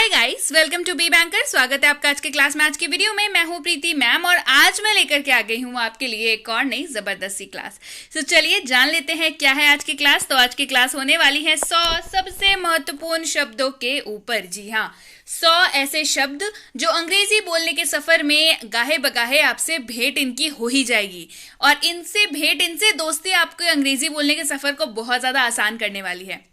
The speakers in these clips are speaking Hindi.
Hi guys, welcome to be banker. स्वागत है आपका आज के क्लास में। आज की वीडियो में मैं हूं प्रीति मैम और आज मैं लेकर के आ गई हूं आपके लिए एक और नई जबरदस्ती क्लास। तो चलिए जान लेते हैं क्या है आज की क्लास। तो आज की क्लास होने वाली है 100 सबसे महत्वपूर्ण शब्दों के ऊपर। जी हाँ, 100 ऐसे शब्द जो अंग्रेजी बोलने के सफर में गाहे बगाहे आपसे भेंट इनकी हो ही जाएगी और इनसे दोस्ती आपके अंग्रेजी बोलने के सफर को बहुत ज्यादा आसान करने वाली है।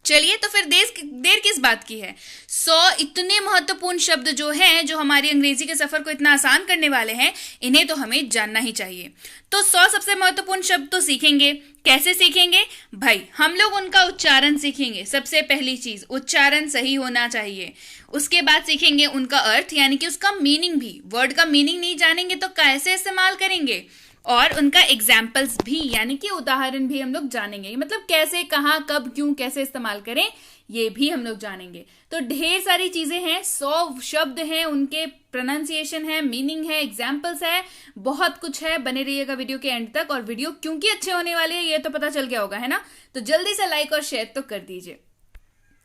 चलिए तो फिर देर किस बात की है। 100 इतने महत्वपूर्ण शब्द जो हैं, जो हमारी अंग्रेजी के सफर को इतना आसान करने वाले हैं, इन्हें तो हमें जानना ही चाहिए। तो 100 सबसे महत्वपूर्ण शब्द तो सीखेंगे। कैसे सीखेंगे भाई? हम लोग उनका उच्चारण सीखेंगे। सबसे पहली चीज उच्चारण सही होना चाहिए। उसके बाद सीखेंगे उनका अर्थ, यानी कि उसका मीनिंग भी। वर्ड का मीनिंग नहीं जानेंगे तो कैसे इस्तेमाल करेंगे। और उनका एग्जाम्पल्स भी, यानी कि उदाहरण भी हम लोग जानेंगे। मतलब कैसे, कहाँ, कब, क्यों, कैसे इस्तेमाल करें, ये भी हम लोग जानेंगे। तो ढेर सारी चीजें हैं, 100 शब्द हैं, उनके प्रोनाउंसिएशन है, मीनिंग है, एग्जाम्पल्स है, बहुत कुछ है। बने रहिएगा वीडियो के एंड तक। और वीडियो क्योंकि अच्छे होने वाले हैं ये तो पता चल गया होगा, है ना? तो जल्दी से लाइक और शेयर तो कर दीजिए।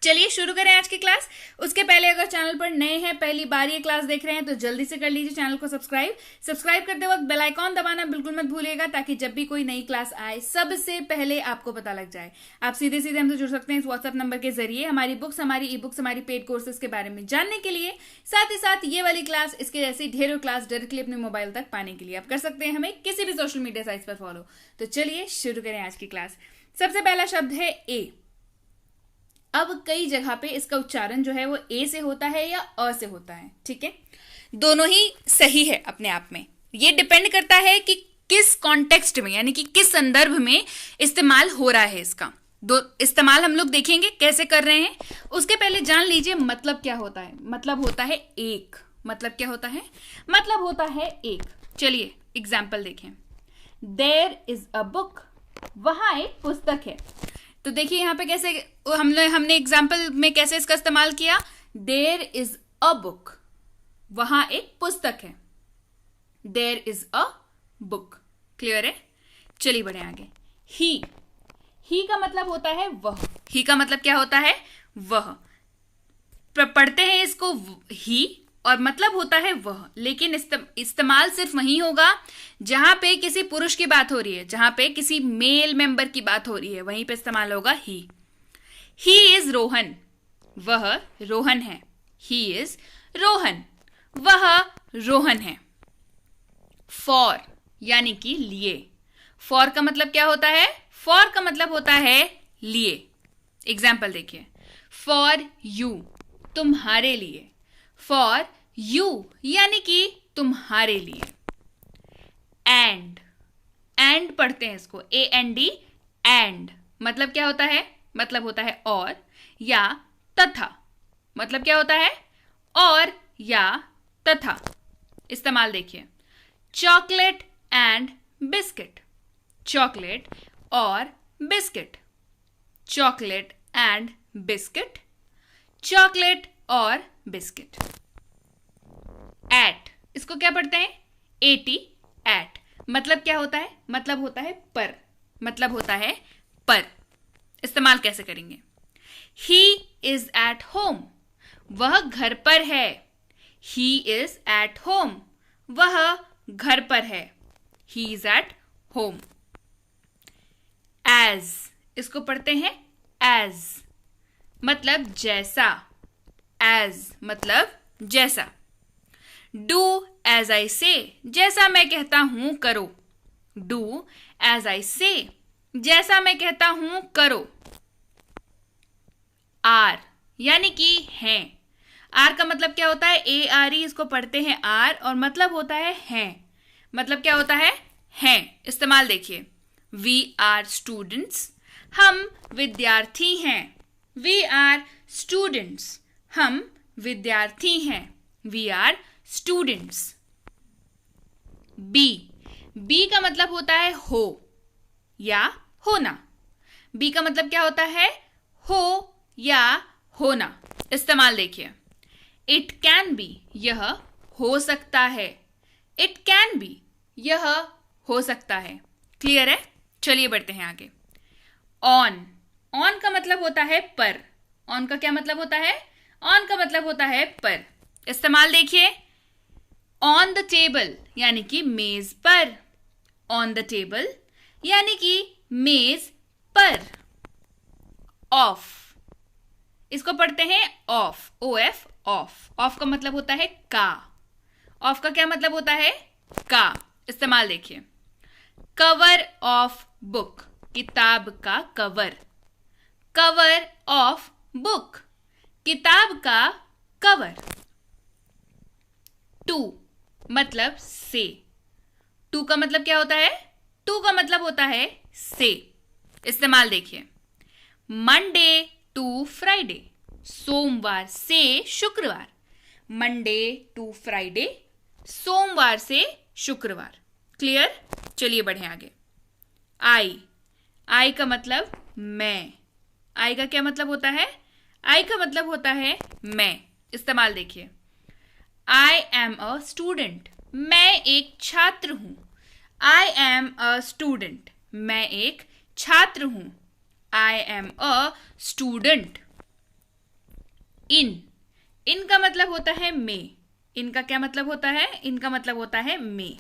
चलिए शुरू करें आज की क्लास। उसके पहले अगर चैनल पर नए हैं, पहली बार ये क्लास देख रहे हैं, तो जल्दी से कर लीजिए चैनल को सब्सक्राइब करते वक्त बेल आइकॉन दबाना बिल्कुल मत भूलिएगा, ताकि जब भी कोई नई क्लास आए सबसे पहले आपको पता लग जाए। आप सीधे सीधे हमसे जुड़ सकते हैं इस व्हाट्सएप नंबर के जरिए, हमारी बुक्स, हमारी ई बुक्स, हमारी पेड कोर्सेज के बारे में जानने के लिए। साथ ही साथ ये वाली क्लास, इसके जैसी ढेरों क्लास डायरेक्टली अपने मोबाइल तक पाने के लिए आप कर सकते हैं हमें किसी भी सोशल मीडिया साइट पर फॉलो। तो चलिए शुरू करें आज की क्लास। सबसे पहला शब्द है ए। अब कई जगह पे इसका उच्चारण जो है वो ए से होता है या अ से होता है, ठीक है? दोनों ही सही है अपने आप में। ये डिपेंड करता है कि किस कॉन्टेक्स्ट में, यानी कि किस संदर्भ में इस्तेमाल हो रहा है इसका। दो इस्तेमाल हम लोग देखेंगे कैसे कर रहे हैं। उसके पहले जान लीजिए मतलब क्या होता है। मतलब होता है एक। मतलब क्या होता है? मतलब होता है एक। चलिए एग्जाम्पल देखें। There is a book. वहां एक पुस्तक है। तो देखिए यहाँ पे कैसे हमने एग्जाम्पल में कैसे इसका इस्तेमाल किया। देयर इज अ बुक, वहां एक पुस्तक है। There is a book. Clear है? चलिए बढ़े आगे। ही का मतलब होता है वह। ही का मतलब क्या होता है? वह। पढ़ते हैं इसको ही और मतलब होता है वह, लेकिन इस्तेमाल सिर्फ वहीं होगा जहां पे किसी पुरुष की बात हो रही है, जहां पे किसी मेल मेंबर की बात हो रही है, वहीं पे इस्तेमाल होगा ही। ही इज रोहन, वह रोहन है। ही इज रोहन, वह रोहन है। फॉर यानी कि लिए। फॉर का मतलब क्या होता है? फॉर का मतलब होता है लिए। एग्जाम्पल देखिए। फॉर यू, तुम्हारे लिए। फॉर यू यानी कि तुम्हारे लिए। एंड पढ़ते हैं इसको, AND, एंड। मतलब क्या होता है? मतलब होता है और या तथा। मतलब क्या होता है? और या तथा। इस्तेमाल देखिए। Chocolate and biscuit. चॉकलेट और biscuit. Chocolate and biscuit. Chocolate और बिस्किट। एट, इसको क्या पढ़ते हैं? AT, at. मतलब क्या होता है? मतलब होता है पर। मतलब होता है पर। इस्तेमाल कैसे करेंगे? ही इज एट होम, वह घर पर है। ही इज एट होम, वह घर पर है। He is at home. As, इसको पढ़ते हैं एज। मतलब जैसा। एज मतलब जैसा। डू एज आई से, जैसा मैं कहता हूं करो। डू एज आई से, जैसा मैं कहता हूं करो। आर यानी कि हैं। आर का मतलब क्या होता है? ARE, इसको पढ़ते हैं आर और मतलब होता है हैं। मतलब क्या होता है? हैं। इस्तेमाल देखिए। वी आर स्टूडेंट्स, हम विद्यार्थी हैं। वी आर स्टूडेंट्स, हम विद्यार्थी हैं। We are students. बी का मतलब होता है हो या होना। बी का मतलब क्या होता है? हो या होना। इस्तेमाल देखिए। इट कैन बी, यह हो सकता है। इट कैन बी, यह हो सकता है। क्लियर है? चलिए बढ़ते हैं आगे। ऑन का मतलब होता है पर। ऑन का क्या मतलब होता है? ऑन का मतलब मतलब होता है पर। इस्तेमाल देखिए, ऑन द टेबल यानी कि मेज पर, ऑन द टेबल यानी कि मेज पर। ऑफ, इसको पढ़ते हैं ऑफ, OF, ऑफ। ऑफ का मतलब होता है का। ऑफ का क्या मतलब होता है? का। इस्तेमाल देखिए, कवर ऑफ बुक, किताब का कवर। कवर ऑफ बुक, किताब का कवर। टू मतलब से। टू का मतलब क्या होता है? टू का मतलब होता है से। इस्तेमाल देखिए, मंडे टू फ्राइडे, सोमवार से शुक्रवार। मंडे टू फ्राइडे, सोमवार से शुक्रवार। क्लियर? चलिए बढ़े आगे। आई, आई का मतलब मैं। आई का क्या मतलब होता है? आई का मतलब होता है मैं। इस्तेमाल देखिए, आई एम अ स्टूडेंट, मैं एक छात्र हूं। आई एम अ स्टूडेंट, मैं एक छात्र हूं। I am a student. इन, इन का मतलब होता है में। इनका क्या मतलब होता है? इनका मतलब होता है में।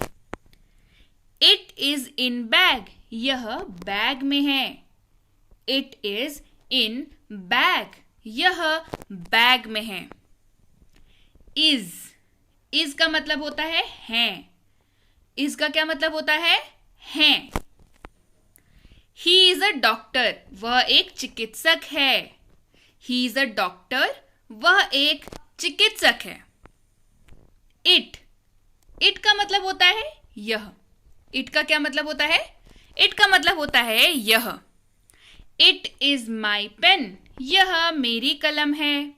इट इज इन बैग, यह बैग में है। इट इज इन बैग, यह बैग में है। इज, इज का मतलब होता है। इज का क्या मतलब होता है? हैं। ही इज अ डॉक्टर, वह एक चिकित्सक है। ही इज अ डॉक्टर, वह एक चिकित्सक है। इट, इट का मतलब होता है यह। इट का क्या मतलब होता है? इट का मतलब होता है यह। इट इज माई पेन, यह मेरी कलम है।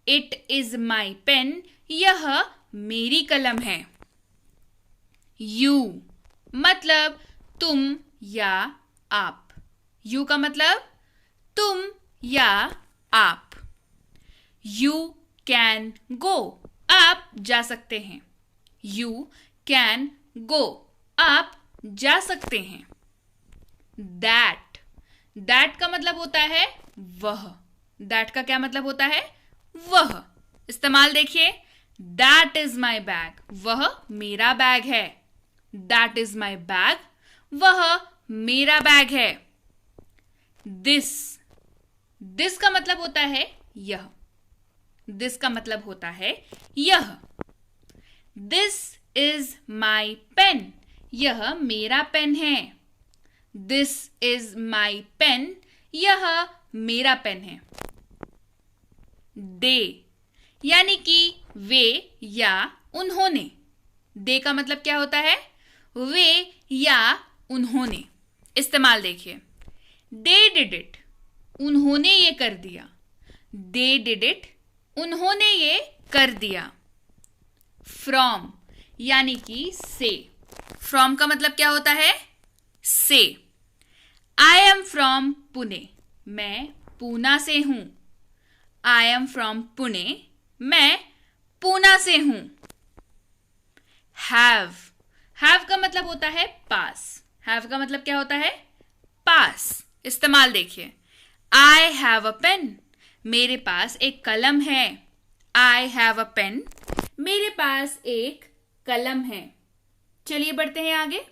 इट इज माई पेन, यह मेरी कलम है। यू मतलब तुम या आप। यू का मतलब तुम या आप। यू कैन गो, आप जा सकते हैं। यू कैन गो, आप जा सकते हैं। दैट, दैट का मतलब होता है वह। दैट का क्या मतलब होता है? वह। इस्तेमाल देखिए, दैट इज माई बैग, वह मेरा बैग है। दैट इज माई बैग, वह मेरा बैग है। दिस, दिस का मतलब होता है यह। दिस का मतलब होता है यह। दिस इज माई पेन, यह मेरा पेन है। दिस इज माई पेन, यह मेरा पेन है। दे यानी कि वे या उन्होंने। दे का मतलब क्या होता है? वे या उन्होंने। इस्तेमाल देखिए, दे डिड इट, उन्होंने ये कर दिया। दे डिड इट, उन्होंने ये कर दिया। फ्रॉम यानी कि से। फ्रॉम का मतलब क्या होता है? से। आई एम फ्रॉम पुणे, मैं पूना से हूं। आई एम फ्रॉम पुणे, मैं पूना से हूं। हैव, हैव का मतलब होता है पास। हैव का मतलब क्या होता है? पास। इस्तेमाल देखिए, आई हैव अ पेन, मेरे पास एक कलम है। आई हैव अ पेन, मेरे पास एक कलम है। चलिए बढ़ते हैं आगे।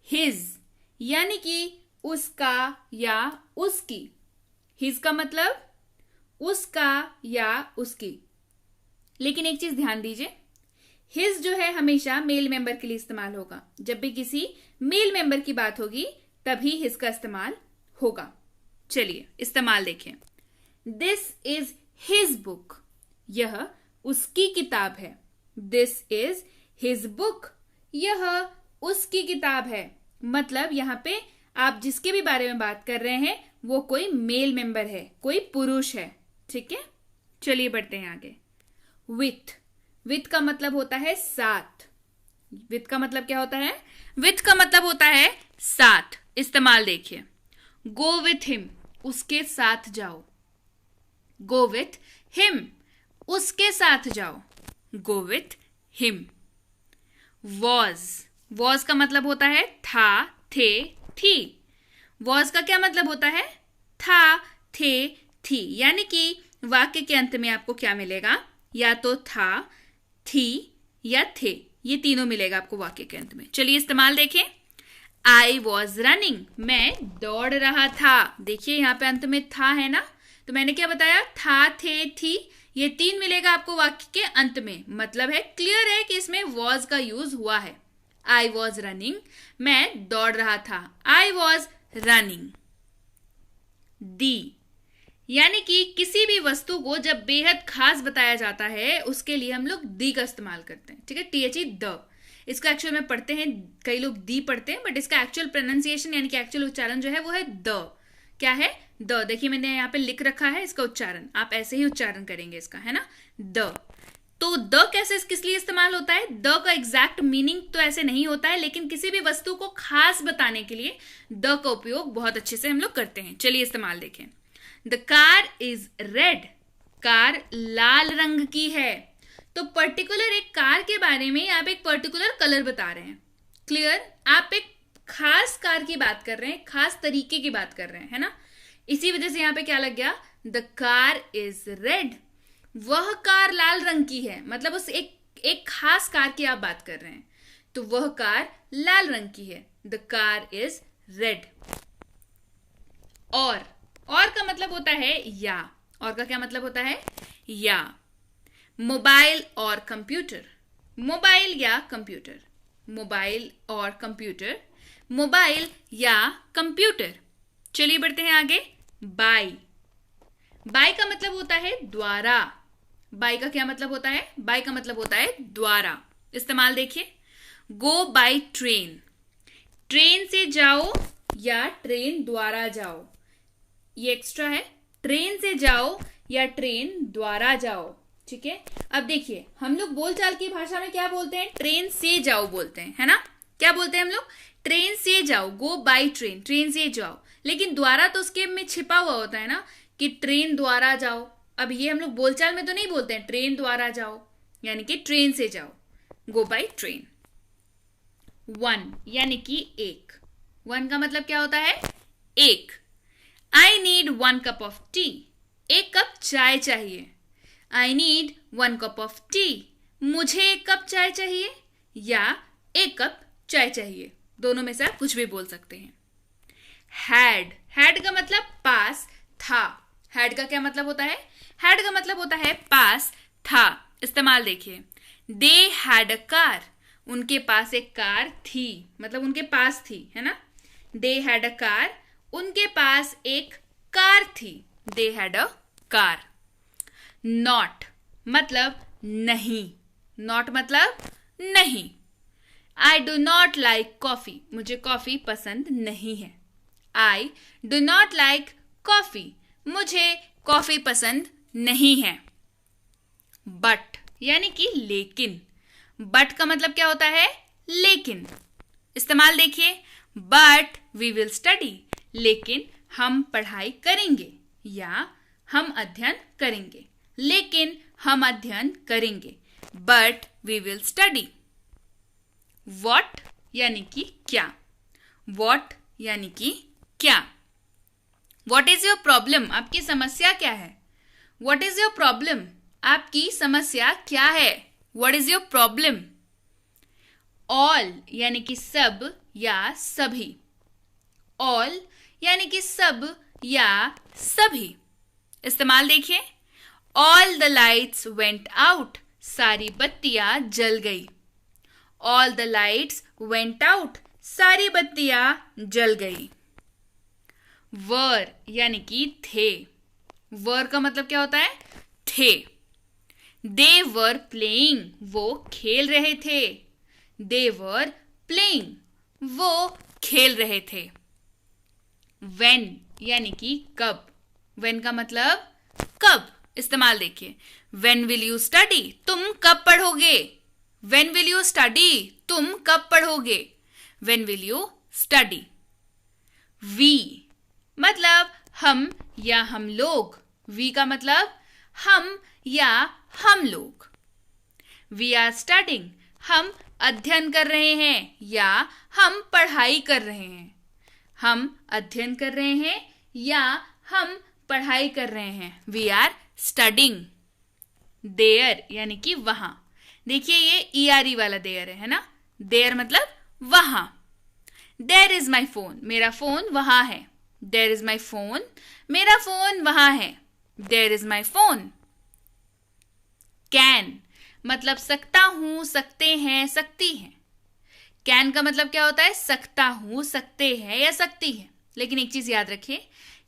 हिज यानी कि उसका या उसकी। हिज का मतलब उसका या उसकी। लेकिन एक चीज ध्यान दीजिए, हिज जो है हमेशा मेल मेंबर के लिए इस्तेमाल होगा। जब भी किसी मेल मेंबर की बात होगी तभी हिज का इस्तेमाल होगा। चलिए इस्तेमाल देखें। दिस इज हिज बुक, यह उसकी किताब है। दिस इज हिज बुक, यह उसकी किताब है। मतलब यहां पे आप जिसके भी बारे में बात कर रहे हैं वो कोई मेल मेंबर है, कोई पुरुष है। ठीक है, चलिए बढ़ते हैं आगे। विथ, विथ का मतलब होता है साथ। विथ का मतलब क्या होता है? विथ का मतलब होता है साथ। इस्तेमाल देखिए, गो विथ हिम, उसके साथ जाओ। गो विथ हिम, उसके साथ जाओ। Go with him. Was, was का मतलब होता है था, थे, थी। वॉज का क्या मतलब होता है? था, थे, थी। यानी कि वाक्य के अंत में आपको क्या मिलेगा, या तो था, थी या थे, ये तीनों मिलेगा आपको वाक्य के अंत में। चलिए इस्तेमाल देखें। आई वॉज रनिंग, मैं दौड़ रहा था। देखिए यहाँ पे अंत में था है ना, तो मैंने क्या बताया, था, थे, थी, ये तीन मिलेगा आपको वाक्य के अंत में। मतलब है, क्लियर है कि इसमें वॉज का यूज हुआ है। आई वॉज रनिंग, मैं दौड़ रहा था। I was running. दी, यानी कि किसी भी वस्तु को जब बेहद खास बताया जाता है उसके लिए हम लोग दी का इस्तेमाल करते हैं। ठीक है, THE द, इसका एक्चुअल में पढ़ते हैं, कई लोग दी पढ़ते हैं, बट इसका एक्चुअल प्रोनाउंसिएशन यानी कि एक्चुअल उच्चारण जो है वो है द। क्या है, द। देखिए मैंने यहाँ पे लिख रखा है इसका उच्चारण, आप ऐसे ही उच्चारण करेंगे इसका, है ना, द। तो द कैसे, किस लिए इस्तेमाल होता है, द का एग्जैक्ट मीनिंग तो ऐसे नहीं होता है, लेकिन किसी भी वस्तु को खास बताने के लिए द का उपयोग बहुत अच्छे से हम लोग करते हैं। चलिए इस्तेमाल देखें। The car is red, car लाल रंग की है। तो पर्टिकुलर एक कार के बारे में आप एक पर्टिकुलर कलर बता रहे हैं। क्लियर, आप एक खास कार की बात कर रहे हैं, खास तरीके की बात कर रहे हैं, है ना। इसी वजह से यहाँ पे क्या लग गया, द कार इज रेड, वह कार लाल रंग की है। मतलब उस एक खास कार की आप बात कर रहे हैं, तो वह कार लाल रंग की है। The car is red. और का मतलब होता है या, और का क्या मतलब होता है, या। मोबाइल और कंप्यूटर, मोबाइल या कंप्यूटर, मोबाइल और कंप्यूटर, मोबाइल या कंप्यूटर। चलिए बढ़ते हैं आगे। बाय, बाय का मतलब होता है द्वारा। बाय का क्या मतलब होता है, बाय का मतलब होता है द्वारा। इस्तेमाल देखिए। गो बाय ट्रेन, ट्रेन से जाओ या ट्रेन द्वारा जाओ, ये एक्स्ट्रा है, ट्रेन से जाओ या ट्रेन द्वारा जाओ। ठीक है, अब देखिए हम लोग बोलचाल की भाषा में क्या बोलते हैं, ट्रेन से जाओ बोलते हैं, है ना। क्या बोलते हैं हम लोग, ट्रेन से जाओ, गो बाय ट्रेन, ट्रेन से जाओ। लेकिन द्वारा तो उसके में छिपा हुआ होता है ना, कि ट्रेन द्वारा जाओ। अब ये हम लोग बोलचाल में तो नहीं बोलते हैं ट्रेन द्वारा जाओ, यानी कि ट्रेन से जाओ, गो बाय ट्रेन। वन, यानी कि एक। वन का मतलब क्या होता है, एक। I need 1 cup of T, एक कप चाय चाहिए। I need 1 cup of T, मुझे एक कप चाय चाहिए या एक कप चाय चाहिए, दोनों में से आप कुछ भी बोल सकते हैं। हैड, हैड का मतलब पास था। हैड का क्या मतलब होता है, हैड का मतलब होता है पास था। इस्तेमाल देखिए। दे हैड अ कार, उनके पास एक कार थी, मतलब उनके पास थी, है ना। दे हैड अ कार, उनके पास एक कार थी। They had a car. Not मतलब नहीं, नॉट मतलब नहीं। I do not like coffee, मुझे कॉफी पसंद नहीं है। I do not like coffee, मुझे कॉफी पसंद नहीं है। बट, यानी कि लेकिन। बट का मतलब क्या होता है, लेकिन। इस्तेमाल देखिए। बट वी विल स्टडी, लेकिन हम पढ़ाई करेंगे या हम अध्ययन करेंगे, लेकिन हम अध्ययन करेंगे। But we will study. What यानी कि क्या, वॉट यानी कि क्या। वॉट इज योर प्रॉब्लम, आपकी समस्या क्या है। वॉट इज योर प्रॉब्लम, आपकी समस्या क्या है। What is your problem. All यानी कि सब या सभी, ऑल यानी कि सब या सभी। इस्तेमाल देखिए। All the lights went out, सारी बत्तियां जल गई। All the lights went out, सारी बत्तियां जल गई। वर यानी कि थे, वर का मतलब क्या होता है, थे। दे वर प्लेइंग, वो खेल रहे थे। दे वर प्लेइंग, वो खेल रहे थे। वेन यानी कि कब, वेन का मतलब कब। इस्तेमाल देखिए। वेन विल यू स्टडी, तुम कब पढ़ोगे। वेन विल यू स्टडी, तुम कब पढ़ोगे। When will you study. We मतलब हम या हम लोग, वी का मतलब हम या हम लोग। वी आर स्टडिंग, हम अध्ययन कर रहे हैं या हम पढ़ाई कर रहे हैं। हम अध्ययन कर रहे हैं या हम पढ़ाई कर रहे हैं। वी आर स्टडिंग, देयर यानी कि वहां। देखिए ये ERE वाला देयर है ना, देयर मतलब वहां। देयर इज माई फोन, मेरा फोन वहां है। देयर इज माई फोन, मेरा फोन वहां है। There is my phone. Can मतलब सकता हूं, सकते हैं, सकती हैं। कैन का मतलब क्या होता है? सकता हूं, सकते हैं या सकती है। लेकिन एक चीज याद रखिए,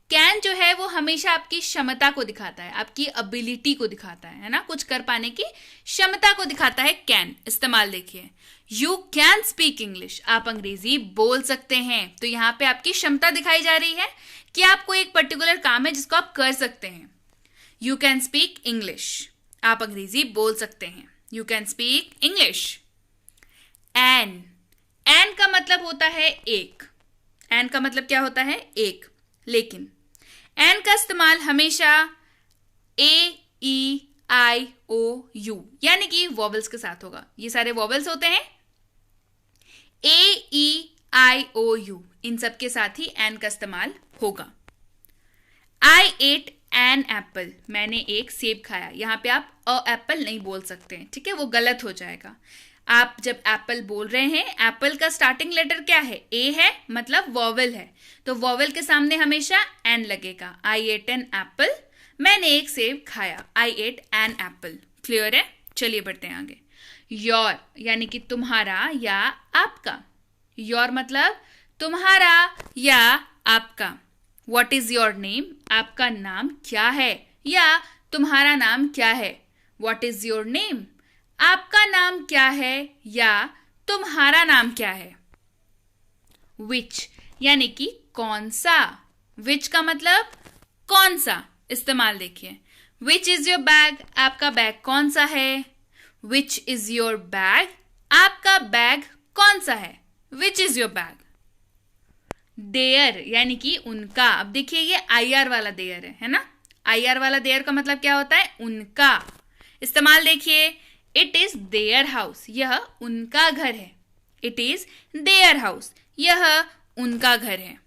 कैन जो है वो हमेशा आपकी क्षमता को दिखाता है, आपकी एबिलिटी को दिखाता है ना, कुछ कर पाने की क्षमता को दिखाता है कैन। इस्तेमाल देखिए, यू कैन स्पीक इंग्लिश, आप अंग्रेजी बोल सकते हैं। तो यहाँ पे आपकी क्षमता दिखाई जा रही है कि आपको एक पर्टिकुलर काम है जिसको आप कर सकते हैं। यू कैन स्पीक इंग्लिश, आप अंग्रेजी बोल सकते हैं। You can speak English. An, an का मतलब होता है एक। एन का मतलब क्या होता है? एक। लेकिन एन का इस्तेमाल हमेशा AEIOU यानी कि वॉवल्स के साथ होगा। ये सारे वॉवल्स होते हैं, AEIOU, इन सब के साथ ही एन का इस्तेमाल होगा। I ate an apple, मैंने एक सेब खाया। यहाँ पे आप अ एप्पल नहीं बोल सकते हैं, ठीक है, वो गलत हो जाएगा। आप जब एप्पल बोल रहे हैं, एप्पल का स्टार्टिंग लेटर क्या है? ए है, मतलब वॉवल है, तो वॉवल के सामने हमेशा एन लगेगा। आई एट एन एप्पल, मैंने एक सेब खाया। आई एट एन एप्पल। क्लियर है? चलिए बढ़ते हैं आगे। योर यानी कि तुम्हारा या आपका। योर मतलब तुम्हारा या आपका। व्हाट इज योर नेम, आपका नाम क्या है या तुम्हारा नाम क्या है। व्हाट इज योर नेम, आपका नाम क्या है या तुम्हारा नाम क्या है। विच यानी कि कौन सा। विच का मतलब कौन सा। इस्तेमाल देखिए, विच इज योर बैग, आपका बैग कौन सा है। विच इज योर बैग, आपका बैग कौन सा है। Which is your bag. Their यानी कि उनका। अब देखिए ये IR वाला देयर है ना। IR वाला देयर का मतलब क्या होता है? उनका। इस्तेमाल देखिए, इट इज देयर हाउस, यह उनका घर है। इट इज देयर हाउस, यह उनका घर है।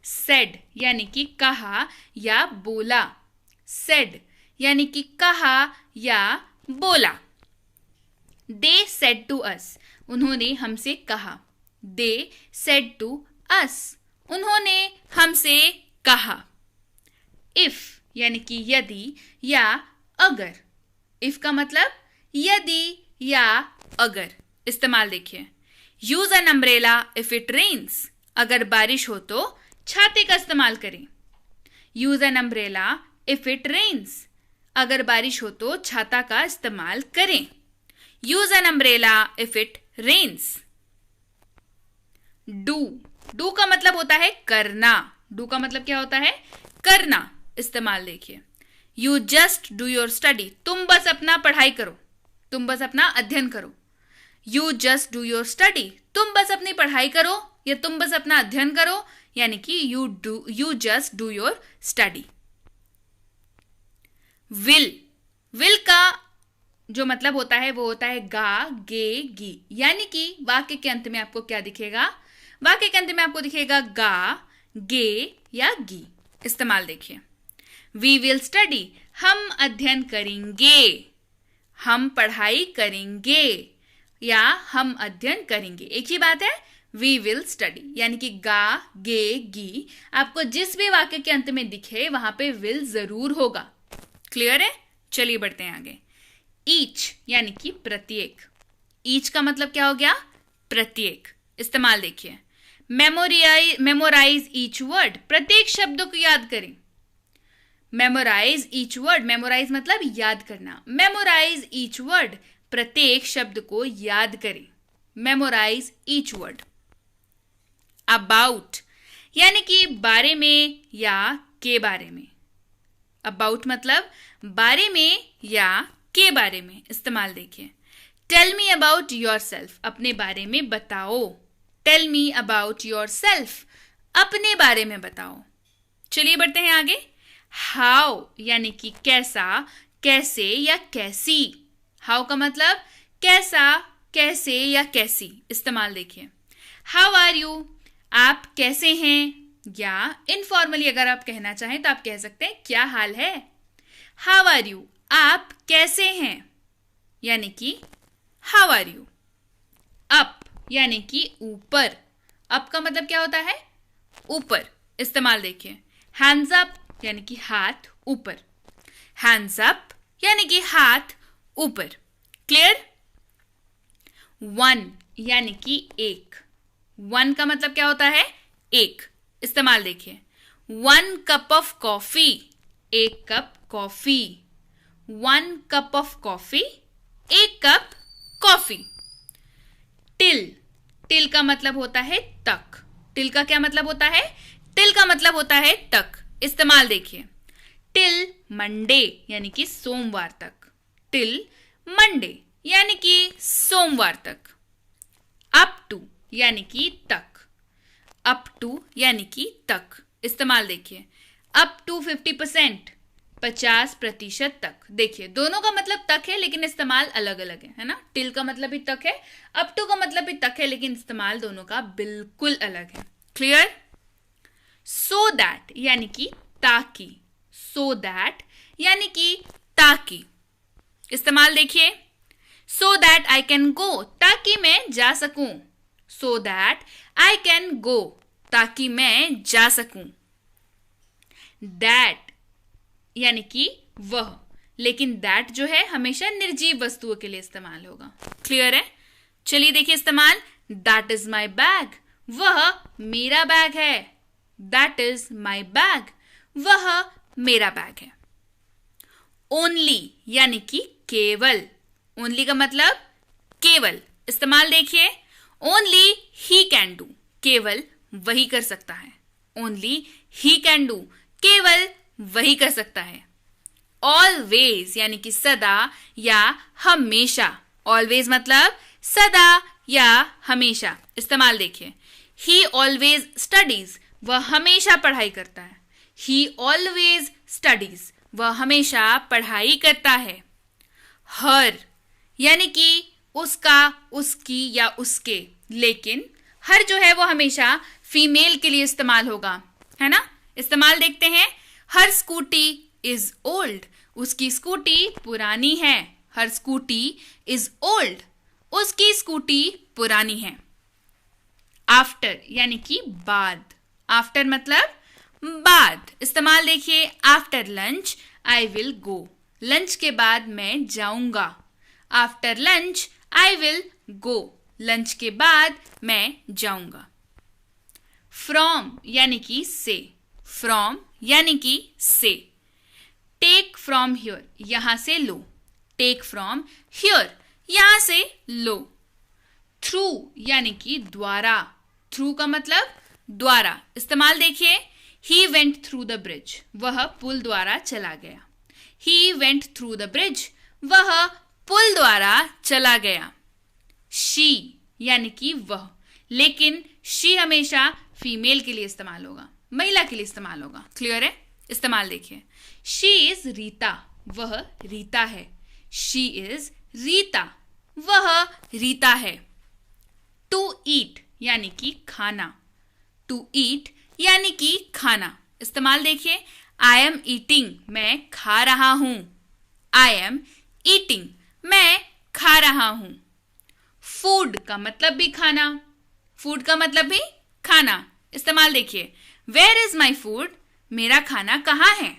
सेड यानी कि कहा या बोला। सेड यानी कि कहा या बोला। दे सेड टू अस, उन्होंने हमसे कहा। दे सेड टू अस, उन्होंने हमसे कहा। इफ यानी कि यदि या अगर। इफ का मतलब यदि या अगर। इस्तेमाल देखिए, use an umbrella if it rains, अगर बारिश हो तो छाते का इस्तेमाल करें। Use an umbrella if it rains, अगर बारिश हो तो छाता का इस्तेमाल करें। Use an umbrella if it rains. Do, do का मतलब होता है करना। डू का मतलब क्या होता है? करना। इस्तेमाल देखिए, you just do your study, तुम बस अपना पढ़ाई करो, तुम बस अपना अध्ययन करो। You just do your study, तुम बस अपनी पढ़ाई करो या तुम बस अपना अध्ययन करो, यानी कि you just do your study. Will, will का जो मतलब होता है वो होता है गा, गे, गी, यानी कि वाक्य के अंत में आपको क्या दिखेगा? वाक्य के अंत में आपको दिखेगा गा, गे या गी। इस्तेमाल देखिए, वी विल स्टडी, हम अध्ययन करेंगे, हम पढ़ाई करेंगे या हम अध्ययन करेंगे, एक ही बात है। वी विल स्टडी यानी कि गा, गे, गी, आपको जिस भी वाक्य के अंत में दिखे वहां पे विल जरूर होगा। क्लियर है? चलिए बढ़ते हैं आगे। ईच यानी कि प्रत्येक। ईच का मतलब क्या हो गया? प्रत्येक। इस्तेमाल देखिए, मेमोराइज ईच वर्ड, प्रत्येक शब्द को याद करें। मेमोराइज ईच वर्ड, मेमोराइज मतलब याद करना। मेमोराइज ईच वर्ड, प्रत्येक शब्द को याद करें। Memorise each word. अबाउट यानी कि बारे में या के बारे में। अबाउट मतलब बारे में या के बारे में। इस्तेमाल देखिए, tell me about yourself, अपने बारे में बताओ। Tell me about yourself, अपने बारे में बताओ। चलिए बढ़ते हैं आगे। हाउ यानी कि कैसा, कैसे या कैसी। हाउ का मतलब कैसा, कैसे या कैसी। इस्तेमाल देखिए, हाउ आर यू, आप कैसे हैं, या इनफॉर्मली अगर आप कहना चाहें तो आप कह सकते हैं क्या हाल है। हाउ आर यू, आप कैसे हैं, यानी कि हाउ आर यू। अप यानी कि ऊपर, अप का मतलब क्या होता है, ऊपर। इस्तेमाल देखिए, हैंड्स अप यानी कि हाथ ऊपर, हैंड्स अप यानी कि हाथ ऊपर। क्लियर। वन यानी कि एक, वन का मतलब क्या होता है, एक। इस्तेमाल देखिए, 1 कप ऑफ कॉफी, एक cup coffee, 1 cup of coffee, एक कप कॉफी। टिल, टिल का मतलब होता है तक, टिल का क्या मतलब होता है, टिल का मतलब होता है तक। इस्तेमाल देखिए, टिल मंडे यानी कि सोमवार तक, टिल मंडे यानी कि सोमवार तक। अप टू यानी कि तक, अप टू यानी कि तक। इस्तेमाल देखिए, अप टू 50%, 50% तक। देखिए दोनों का मतलब तक है लेकिन इस्तेमाल अलग अलग है ना। टिल का मतलब भी तक है, अप टू का मतलब भी तक है, लेकिन इस्तेमाल दोनों का बिल्कुल अलग है। क्लियर। सो दैट यानी कि ताकि, सो दैट यानी कि ताकि। इस्तेमाल देखिए, so that I can go, ताकि मैं जा सकूं, so that I can go, ताकि मैं जा सकूं। दैट यानी कि वह, लेकिन दैट जो है हमेशा निर्जीव वस्तुओं के लिए इस्तेमाल होगा। क्लियर है। चलिए देखिए इस्तेमाल, दैट इज माई बैग, वह मेरा बैग है, दैट इज माई बैग, वह मेरा बैग है। ओनली यानी कि केवल, ओनली का मतलब केवल। इस्तेमाल देखिए, ओनली ही कैन डू, केवल वही कर सकता है, ओनली ही कैन डू, केवल वही कर सकता है। ऑलवेज यानी कि सदा या हमेशा, ऑलवेज मतलब सदा या हमेशा। इस्तेमाल देखिए, ही ऑलवेज स्टडीज, वह हमेशा पढ़ाई करता है, ही ऑलवेज स्टडीज, वह हमेशा पढ़ाई करता है। हर यानी कि उसका, उसकी या उसके, लेकिन हर जो है वो हमेशा फीमेल के लिए इस्तेमाल होगा, है ना। इस्तेमाल देखते हैं, हर स्कूटी इज ओल्ड, उसकी स्कूटी पुरानी है, हर स्कूटी इज ओल्ड, उसकी स्कूटी पुरानी है। आफ्टर यानी कि बाद, आफ्टर मतलब बाद। इस्तेमाल देखिए, after lunch I will go, lunch के बाद मैं जाऊंगा, after lunch I will go, lunch के बाद मैं जाऊंगा। फ्रॉम यानी कि से, फ्रॉम यानी कि से। टेक फ्रॉम हियर, यहां से लो, टेक फ्रॉम हियर, यहां से लो। थ्रू यानी कि द्वारा, थ्रू का मतलब द्वारा। इस्तेमाल देखिए, he went through the bridge, वह पुल द्वारा चला गया, he went through the bridge, वह पुल द्वारा चला गया। शी यानी कि वह, लेकिन शी हमेशा फीमेल के लिए इस्तेमाल होगा, महिला के लिए इस्तेमाल होगा। क्लियर है। इस्तेमाल देखिए, शी इज रीता, वह रीता है, शी इज रीता, वह रीता है। टू ईट यानी कि खाना, टू ईट यानी कि खाना। इस्तेमाल देखिए, आई एम ईटिंग, मैं खा रहा हूं, आई एम ईटिंग, मैं खा रहा हूं। फूड का मतलब भी खाना, फूड का मतलब भी खाना। इस्तेमाल देखिए, वेयर इज माई फूड, मेरा खाना कहाँ है,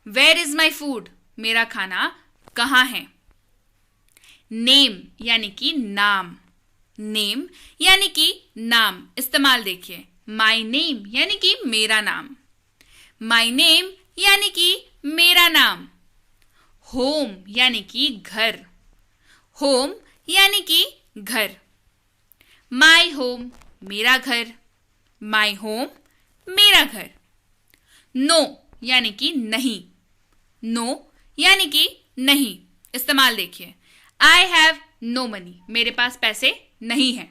वेयर इज माई फूड, मेरा खाना कहाँ है। नेम यानी कि नाम, नेम यानी कि नाम। इस्तेमाल देखिए, माई नेम यानी कि मेरा नाम, माई नेम यानी कि मेरा नाम। होम यानी कि घर, होम यानी कि घर। माई होम, मेरा घर, माई होम, मेरा घर। नो यानी कि नहीं, नो यानी कि नहीं। इस्तेमाल देखिए, आई हैव नो मनी, मेरे पास पैसे नहीं है,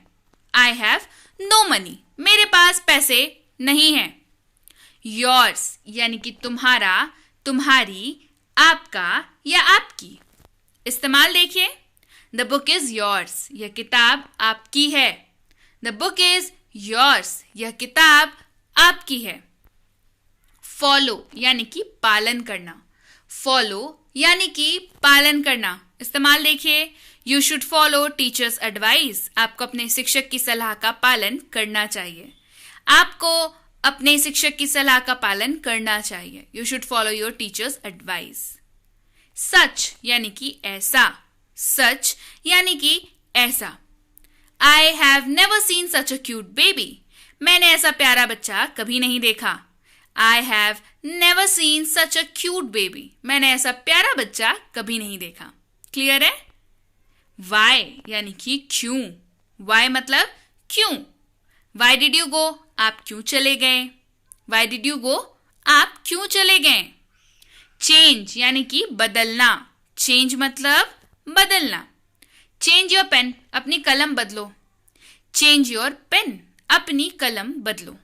आई हैव नो मनी, मेरे पास पैसे नहीं है। योर्स यानी कि तुम्हारा, तुम्हारी, आपका या आपकी। इस्तेमाल देखिए, द बुक इज योर्स, यह किताब आपकी है, द बुक इज योर्स, यह किताब आपकी है। फॉलो यानी कि पालन करना, फॉलो यानी कि पालन करना, इस्तेमाल देखिए, you should follow teachers advice, आपको अपने शिक्षक की सलाह का पालन करना चाहिए। आपको अपने शिक्षक की सलाह का पालन करना चाहिए। You should follow your teachers advice. Such यानी कि ऐसा, सच यानी कि ऐसा। I have never seen such a cute baby, मैंने ऐसा प्यारा बच्चा कभी नहीं देखा। I have never seen such a cute baby, मैंने ऐसा प्यारा बच्चा कभी नहीं देखा। क्लियर है? वाई यानी कि क्यों, वाई मतलब क्यों। वाई डिड यू गो, आप क्यों चले गए। वाई डिड यू गो, आप क्यों चले गए। चेंज यानी कि बदलना, चेंज मतलब बदलना। चेंज योर पेन, अपनी कलम बदलो। चेंज योर पेन, अपनी कलम बदलो।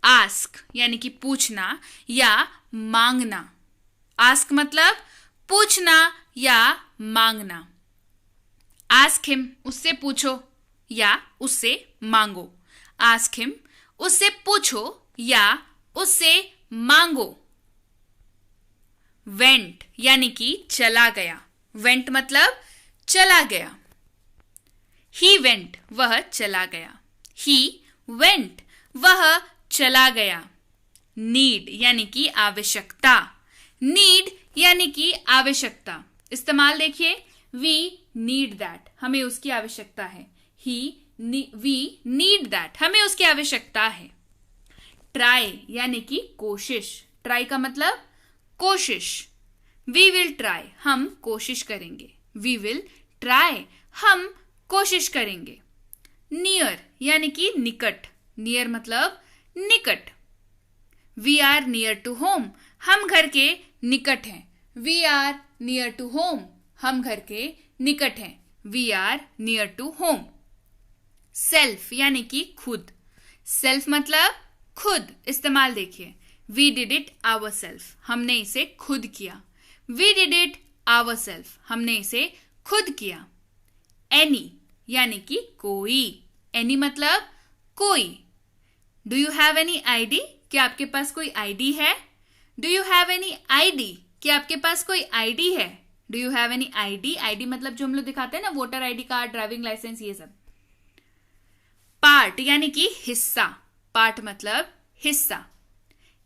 आस्क यानी कि पूछना या मांगना। आस्क मतलब पूछना या मांगना। आस्क हिम, उससे पूछो या उससे मांगो। आस्क हिम, उससे पूछो या उससे मांगो। वेंट यानी कि चला गया। वेंट मतलब चला गया। ही वेंट, वह चला गया। ही वेंट, वह चला गया। नीड यानी कि आवश्यकता। नीड यानी कि आवश्यकता, इस्तेमाल देखिए, वी नीड दैट, हमें उसकी आवश्यकता है। वी नीड दैट, हमें उसकी आवश्यकता है। ट्राई यानी कि कोशिश। ट्राई का मतलब कोशिश। वी विल ट्राई, हम कोशिश करेंगे। वी विल ट्राई, हम कोशिश करेंगे। नियर यानी कि निकट। नियर मतलब निकट। We are near to home, हम घर के निकट हैं। We are near to home, हम घर के निकट हैं। We are near to home. Self यानी कि खुद। सेल्फ मतलब खुद, इस्तेमाल देखिए, we did it ourself, हमने इसे खुद किया। We did it ourself, हमने इसे खुद किया। एनी यानी कि कोई। एनी मतलब कोई। Do you have any ID, क्या आपके पास कोई आईडी है। Do you have any ID, क्या आपके पास कोई आईडी है। Do you have any ID, ID मतलब जो हम लोग दिखाते हैं ना, voter ID card, driving licence, ये सब। पार्ट यानी कि हिस्सा। पार्ट मतलब हिस्सा।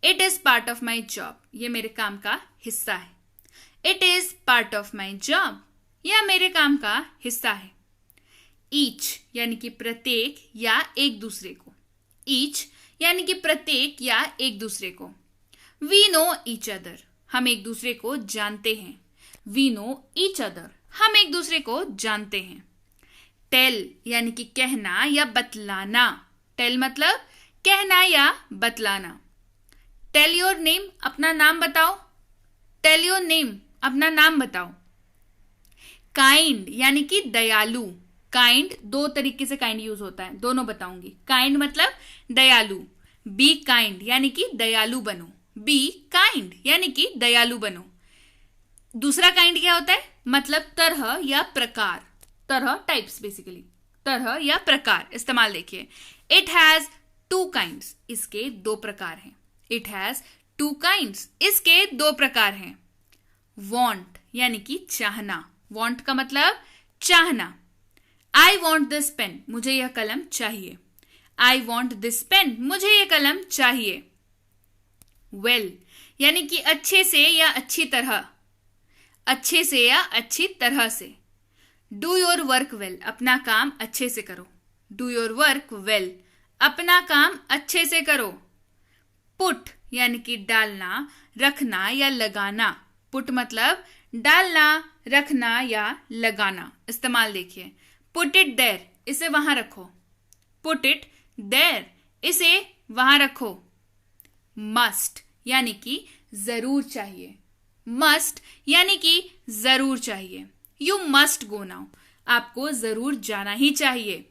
It is part of my job, ये मेरे काम का हिस्सा है। It is part of my job, यह मेरे काम का हिस्सा है। ईच यानी कि प्रत्येक या एक दूसरे को। ईच यानी कि प्रत्येक या एक दूसरे को। वी नो ईच अदर, हम एक दूसरे को जानते हैं। वी नो ईच अदर, हम एक दूसरे को जानते हैं। टेल यानी कि कहना या बतलाना। टेल मतलब कहना या बतलाना। टेल योर नेम, अपना नाम बताओ। टेल योर नेम, अपना नाम बताओ। काइंड यानी कि दयालु। काइंड दो तरीके से काइंड यूज होता है, दोनों बताऊंगी। काइंड मतलब दयालु। बी काइंड यानी कि दयालु बनो। बी काइंड यानी कि दयालु बनो। दूसरा काइंड क्या होता है, मतलब तरह या प्रकार। तरह टाइप्स बेसिकली, तरह या प्रकार, इस्तेमाल देखिए। इट हैज टू काइंड्स, इसके दो प्रकार हैं। इट हैज टू काइंड्स, इसके दो प्रकार हैं। वॉन्ट यानी कि चाहना। वॉन्ट का मतलब चाहना। आई वॉन्ट दिस पेन, मुझे यह कलम चाहिए। आई वॉन्ट दिस पेन, मुझे यह कलम चाहिए। वेल यानी कि अच्छे से या अच्छी तरह। अच्छे से या अच्छी तरह से। डू योर वर्क वेल, अपना काम अच्छे से करो। डू योर वर्क वेल, अपना काम अच्छे से करो। पुट यानी कि डालना, रखना या लगाना। पुट मतलब डालना, रखना या लगाना, इस्तेमाल देखिए। पुट इट देयर, इसे वहां रखो। पुट इट देयर, इसे वहां रखो। मस्ट यानी कि जरूर चाहिए। मस्ट यानी कि जरूर चाहिए। यू मस्ट गो नाउ, आपको जरूर जाना ही चाहिए।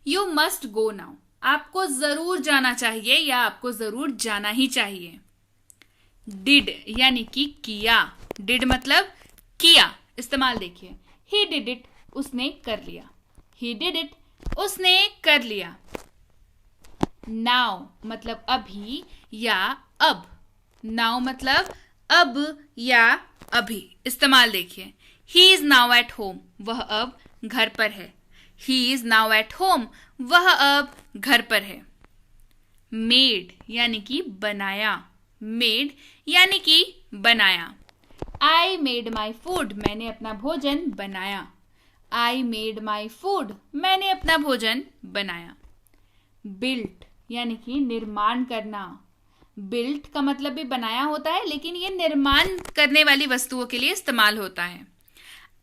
यू मस्ट गो नाउ, आपको जरूर जाना चाहिए या आपको जरूर जाना ही चाहिए। डिड यानी कि किया। डिड मतलब किया, इस्तेमाल देखिए। ही डिड इट, उसने कर लिया। ही डिड इट, उसने कर लिया। नाउ मतलब अभी या अब। नाउ मतलब अब या अभी। इस्तेमाल देखिए, he is now at home, वह अब घर पर है। He is now at home, वह अब घर पर है। मेड यानी कि बनाया, मेड यानी कि बनाया। आई मेड माई फूड, मैंने अपना भोजन बनाया। आई मेड माई फूड, मैंने अपना भोजन बनाया। बिल्ट यानी कि निर्माण करना। बिल्ट का मतलब भी बनाया होता है, लेकिन ये निर्माण करने वाली वस्तुओं के लिए इस्तेमाल होता है।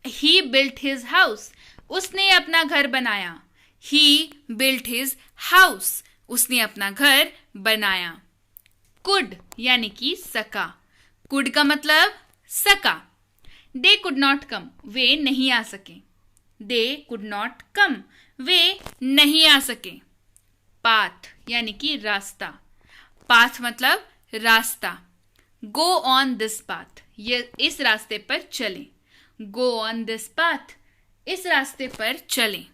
ही बिल्ट हिज हाउस, उसने अपना घर बनाया। ही बिल्ट हिज हाउस, उसने अपना घर बनाया। कुड यानी कि सका। कुड का मतलब सका। दे कुड नॉट कम, वे नहीं आ सके। दे कुड नॉट कम, वे नहीं आ सके। पाथ यानी कि रास्ता। पाथ मतलब रास्ता। गो ऑन दिस पाथ, ये इस रास्ते पर चलें। गो ऑन दिस पाथ, इस रास्ते पर चलें।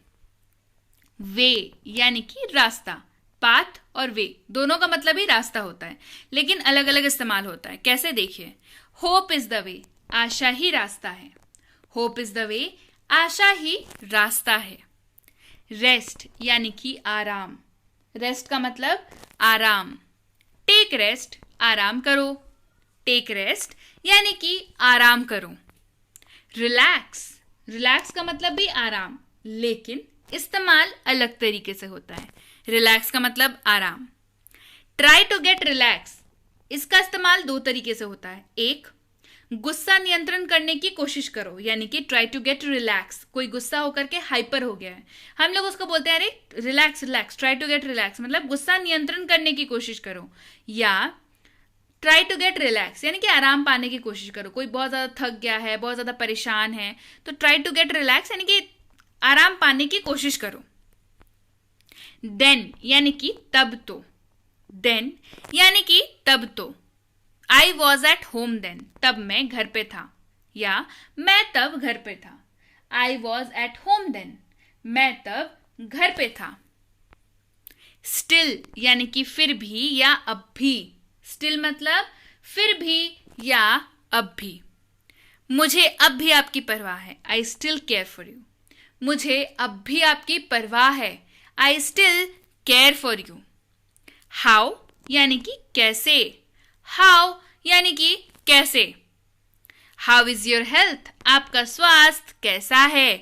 वे यानी कि रास्ता। पाथ और वे दोनों का मतलब ही रास्ता होता है, लेकिन अलग अलग इस्तेमाल होता है। कैसे देखिए, होप इज द वे, आशा ही रास्ता है। होप इज द वे, आशा ही रास्ता है। रेस्ट यानी कि आराम। रेस्ट का मतलब आराम। टेक रेस्ट, आराम करो। टेक रेस्ट यानी कि आराम करो। रिलैक्स, रिलैक्स का मतलब भी आराम, लेकिन इस्तेमाल अलग तरीके से होता है। रिलैक्स का मतलब आराम। ट्राई टू गेट रिलैक्स, इसका इस्तेमाल दो तरीके से होता है। एक, गुस्सा नियंत्रण करने की कोशिश करो, यानी कि ट्राई टू गेट रिलैक्स। कोई गुस्सा होकर के हाइपर हो गया है, हम लोग उसको बोलते हैं अरे relax relax, try to get relax, मतलब गुस्सा नियंत्रण करने की कोशिश करो। या ट्राई टू गेट रिलैक्स यानी कि आराम पाने की कोशिश करो। कोई बहुत ज्यादा थक गया है, बहुत ज्यादा परेशान है, तो ट्राई टू गेट रिलैक्स यानी कि आराम पाने की कोशिश करो। देन यानी कि तब तो। देन यानी कि तब तो। I was at home then, तब मैं घर पे था, या मैं तब घर पे था। I was at home then, मैं तब घर पे था। स्टिल यानी कि फिर भी या अब भी। स्टिल मतलब फिर भी या अब भी। मुझे अब भी आपकी परवाह है, I still care for you. मुझे अब भी आपकी परवाह है, I still care for you. How यानी कि कैसे। हाउ यानी कि कैसे। हाउ इज योर हेल्थ, आपका स्वास्थ्य कैसा है।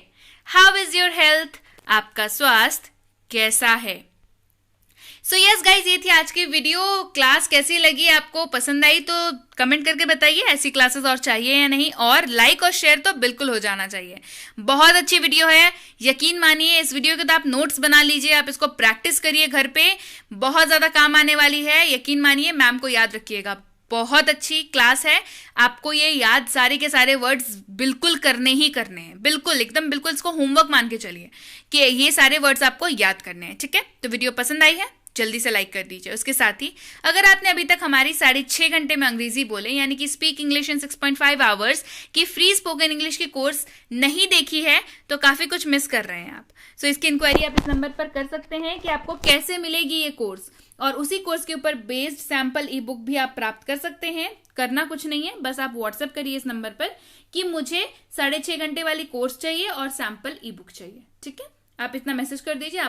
हाउ इज योर हेल्थ, आपका स्वास्थ्य कैसा है। सो यस गाइज, ये थी आज की वीडियो। क्लास कैसी लगी, आपको पसंद आई तो कमेंट करके बताइए। ऐसी क्लासेस और चाहिए या नहीं, और लाइक और शेयर तो बिल्कुल हो जाना चाहिए। बहुत अच्छी वीडियो है, यकीन मानिए। इस वीडियो के तो आप नोट्स बना लीजिए, आप इसको प्रैक्टिस करिए घर पे, बहुत ज्यादा काम आने वाली है। यकीन मानिए, मैम को याद रखिएगा। बहुत अच्छी क्लास है, आपको ये याद सारे के सारे वर्ड्स बिल्कुल करने ही करने हैं। बिल्कुल एकदम बिल्कुल इसको होमवर्क मान के चलिए कि ये सारे वर्ड्स आपको याद करने हैं। ठीक है, तो वीडियो पसंद आई है जल्दी से लाइक कर दीजिए। उसके साथ ही अगर आपने अभी तक हमारी 6.5 घंटे में अंग्रेजी बोले यानी कि स्पीक इंग्लिश इन 6.5 आवर्स की फ्री स्पोकन इंग्लिश की कोर्स नहीं देखी है तो काफी कुछ मिस कर रहे हैं आप। सो इसकी इंक्वायरी आप इस नंबर पर कर सकते हैं कि आपको कैसे मिलेगी ये कोर्स, और उसी कोर्स के ऊपर बेस्ड सैंपल ई बुक भी आप प्राप्त कर सकते हैं। करना कुछ नहीं है, बस आप व्हाट्सएप करिए इस नंबर पर कि मुझे 6.5 घंटे वाली कोर्स चाहिए और सैंपल ई बुक चाहिए। ठीक है, आप इतना मैसेज कर दीजिए।